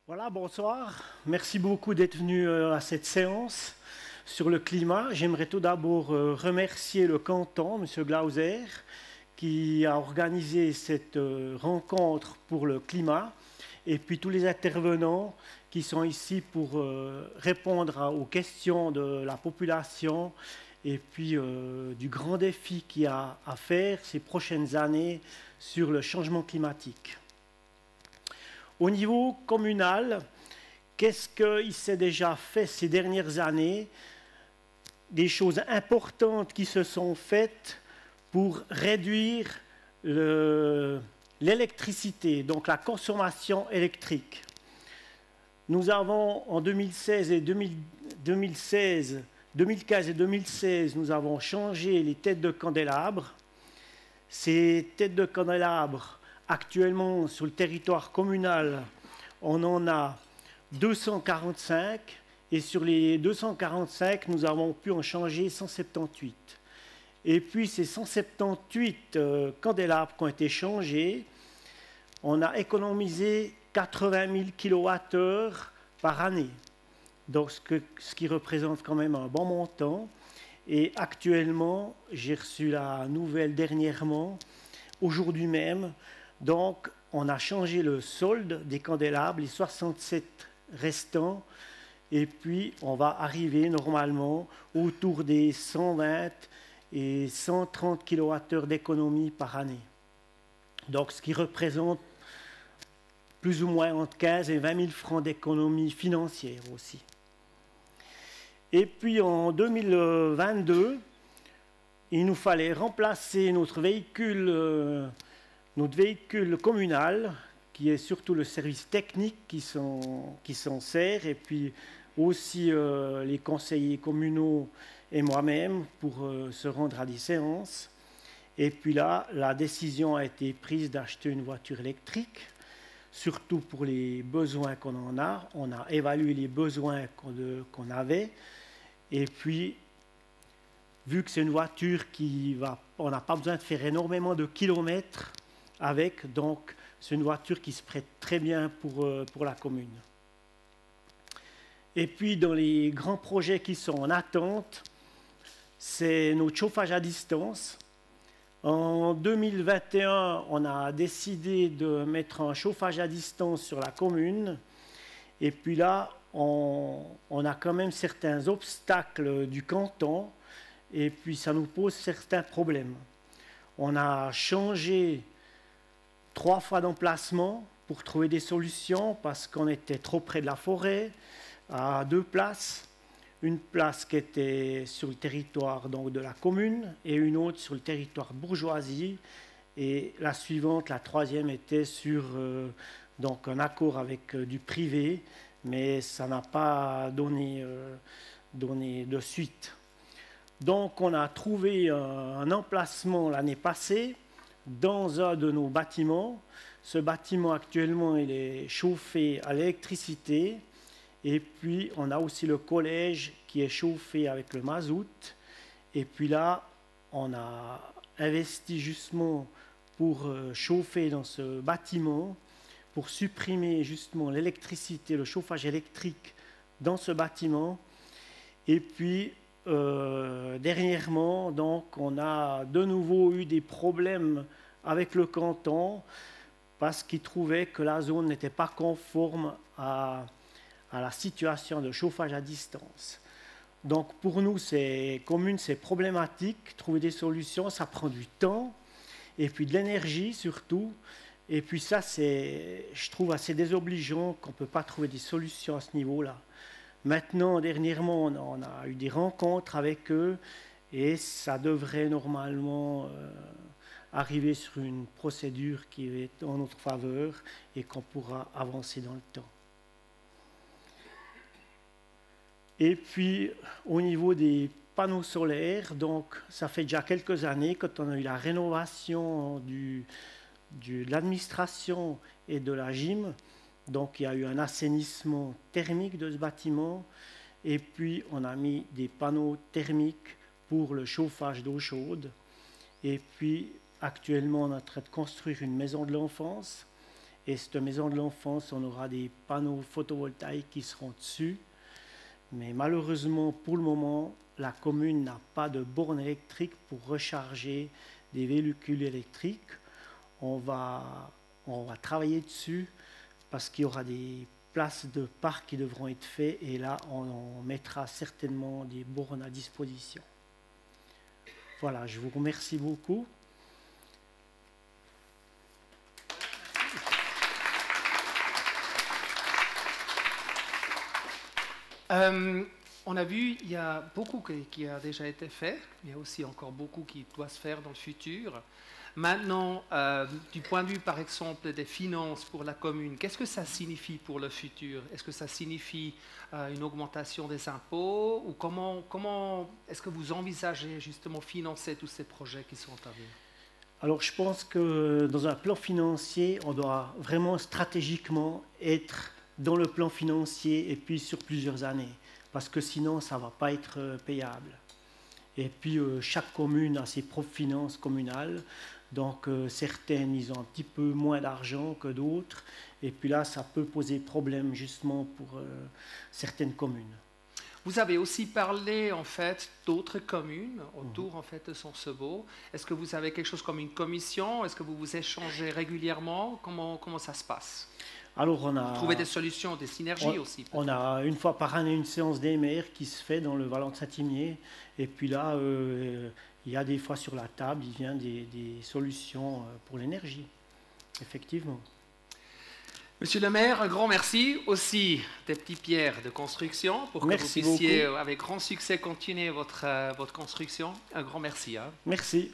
Voilà, bonsoir. Merci beaucoup d'être venu à cette séance sur le climat. J'aimerais tout d'abord remercier le canton, M. Glauser, qui a organisé cette rencontre pour le climat, et puis tous les intervenants qui sont ici pour répondre aux questions de la population et puis du grand défi qu'il y a à faire ces prochaines années sur le changement climatique. Au niveau communal, qu'est-ce qu'il s'est déjà fait ces dernières années? Des choses importantes qui se sont faites pour réduire l'électricité, donc la consommation électrique. Nous avons en 2015 et 2016, nous avons changé les têtes de candélabres. Ces têtes de candélabres, actuellement, sur le territoire communal, on en a 245 et sur les 245, nous avons pu en changer 178. Et puis ces 178 candélabres qui ont été changés, on a économisé 80 000 kWh par année. Donc ce qui représente quand même un bon montant. Et actuellement, j'ai reçu la nouvelle dernièrement, aujourd'hui même. Donc, on a changé le solde des candélabres, les 67 restants, et puis on va arriver normalement autour des 120 et 130 kWh d'économie par année. Donc, ce qui représente plus ou moins entre 15 et 20 000 francs d'économie financière aussi. Et puis en 2022, il nous fallait remplacer notre véhicule communal, qui est surtout le service technique qui s'en sert, et puis aussi les conseillers communaux et moi-même pour se rendre à des séances. Et puis là, la décision a été prise d'acheter une voiture électrique, surtout pour les besoins qu'on en a. On a évalué les besoins qu'on avait. Et puis, vu que c'est une voiture on n'a pas besoin de faire énormément de kilomètres avec, donc c'est une voiture qui se prête très bien pour la commune. Et puis, dans les grands projets qui sont en attente, c'est notre chauffage à distance. En 2021, on a décidé de mettre un chauffage à distance sur la commune. Et puis là, on a quand même certains obstacles du canton et puis ça nous pose certains problèmes. On a changé 3 fois d'emplacement pour trouver des solutions parce qu'on était trop près de la forêt, à 2 places. Une place qui était sur le territoire donc, de la commune et une autre sur le territoire bourgeoisie. Et la suivante, la troisième, était sur donc un accord avec du privé, mais ça n'a pas donné de suite. Donc on a trouvé un emplacement l'année passée dans un de nos bâtiments. Ce bâtiment actuellement il est chauffé à l'électricité et puis on a aussi le collège qui est chauffé avec le mazout. Et puis là on a investi justement pour chauffer dans ce bâtiment, pour supprimer justement l'électricité, le chauffage électrique dans ce bâtiment. Et puis, dernièrement, donc, on a de nouveau eu des problèmes avec le canton parce qu'ils trouvaient que la zone n'était pas conforme à la situation de chauffage à distance. Donc, pour nous, c'est commune, c'est problématique. Trouver des solutions, ça prend du temps et puis de l'énergie surtout. Et puis ça, je trouve assez désobligeant qu'on ne peut pas trouver des solutions à ce niveau-là. Maintenant, dernièrement, on a eu des rencontres avec eux et ça devrait normalement arriver sur une procédure qui est en notre faveur et qu'on pourra avancer dans le temps. Et puis, au niveau des panneaux solaires, donc ça fait déjà quelques années, quand on a eu la rénovation de l'administration et de la gym. Donc il y a eu un assainissement thermique de ce bâtiment et puis on a mis des panneaux thermiques pour le chauffage d'eau chaude. Et puis actuellement on est en train de construire une maison de l'enfance Et cette maison de l'enfance, on aura des panneaux photovoltaïques qui seront dessus. Mais malheureusement, pour le moment, la commune n'a pas de borne électrique pour recharger des véhicules électriques. On va travailler dessus parce qu'il y aura des places de parc qui devront être faites et là, on mettra certainement des bornes à disposition. Voilà, je vous remercie beaucoup. On a vu, il y a beaucoup qui a déjà été fait, il y a aussi encore beaucoup qui doit se faire dans le futur. Maintenant, du point de vue, par exemple, des finances pour la commune, qu'est-ce que ça signifie pour le futur? Est-ce que ça signifie une augmentation des impôts? Ou comment est-ce que vous envisagez justement financer tous ces projets qui sont à venir? Alors, je pense que dans un plan financier, on doit vraiment stratégiquement être dans le plan financier et puis sur plusieurs années, parce que sinon, ça ne va pas être payable. Et puis, chaque commune a ses propres finances communales, donc certaines, ils ont un petit peu moins d'argent que d'autres, et puis là, ça peut poser problème justement pour certaines communes. Vous avez aussi parlé en fait d'autres communes autour en fait de Sonceboz. Est-ce que vous avez quelque chose comme une commission? Est-ce que vous vous échangez régulièrement? Comment ça se passe? Alors on a trouver des solutions, des synergies aussi. On a une fois par année une séance des maires qui se fait dans le Vallon de Saint-Imier. Et puis là, il y a des fois sur la table, il vient des solutions pour l'énergie, effectivement. Monsieur le maire, un grand merci. Aussi des petites pierres de construction pour que vous puissiez, avec grand succès, continuer votre construction. Un grand merci. Merci.